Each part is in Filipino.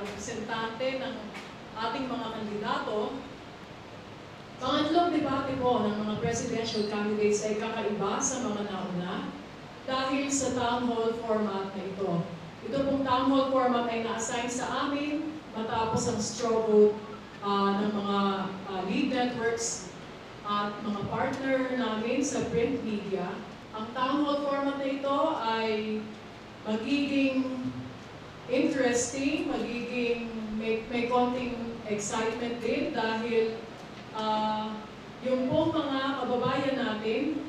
representante ng ating mga kandidato. Pangatlong debate po ng mga presidential candidates ay kakaiba sa mga nauna dahil sa town hall format na ito. Ito pong town hall format ay na-assign sa amin matapos ang straw vote ng mga lead networks at mga partner namin sa print media. Ang town hall format na ito ay magiging interesting, may konting excitement din dahil yung pong mga kababayan natin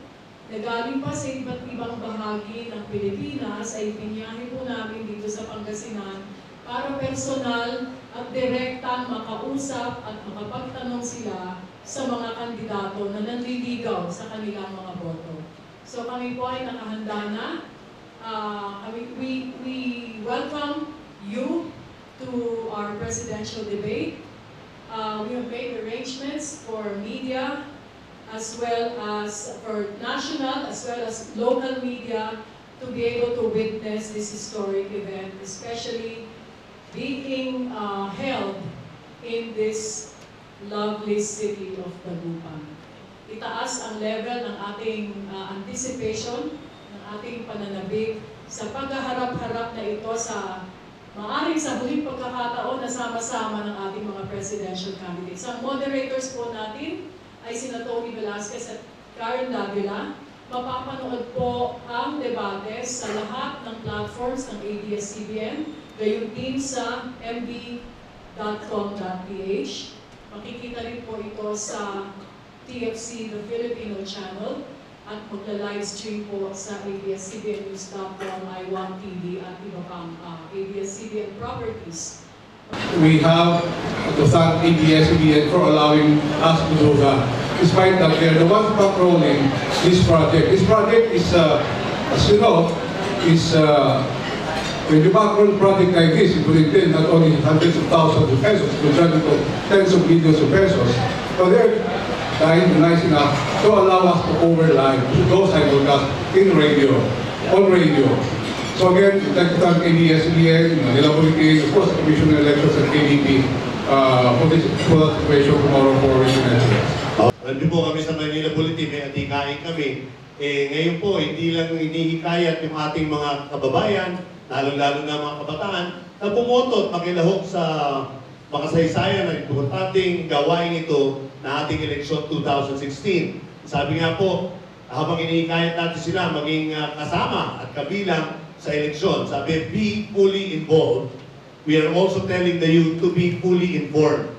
na galing pa sa iba't ibang bahagi ng Pilipinas ay pinyahe po namin dito sa Pangasinan para personal at direktang makausap at makapagtanong sila sa mga kandidato na nanliligaw sa kanilang mga boto. So kami po ay nakahanda na. We welcome you to our presidential debate. We have made arrangements for media as well as for national as well as local media to be able to witness this historic event, especially being held in this lovely city of Dagupan. Itaas ang level ng ating anticipation, ng ating pananabik sa paghaharap-harap na ito sa maaring sa huling pagkakataon na sama-sama ng ating mga presidential candidates. Ang moderators po natin ay sina Tony Velasquez at Karen Davila. Mapapanood po ang debate sa lahat ng platforms ng ABS-CBN, gayon din sa mb.com.ph. Makikita rin po ito sa TFC, the Filipino channel, at magla-livestream po sa ABS-CBN-News.com, I1 TV at iba pang ABS-CBN properties. We have to thank ABS-CBN for allowing us to do that. Despite that, they're the ones controlling this project. This project is, as you know, when you backroll project like this, it will entail not only hundreds of thousands of pesos, but tens of millions of pesos. So they're nice enough to allow us to overlay those simulcasts in radio, on radio. So again, I'd like to thank ABS-CBN, Manila Bulletin, of course, the Commission on Elections at KDP for this situation tomorrow for regional. Nandun po kami sa Manila Bulletin, may atikain kami. Ngayon po, hindi lang hinihikayat yung ating mga kababayan, lalong-lalo na mga kabataan, na bumoto at makilahok sa makasaysayan ng importanteng gawain ito na ating eleksyon 2016. Sabi nga po, habang hinihikayat natin sila maging kasama at kabilang sa eleksyon, sabi, be fully involved. We are also telling the youth to be fully informed.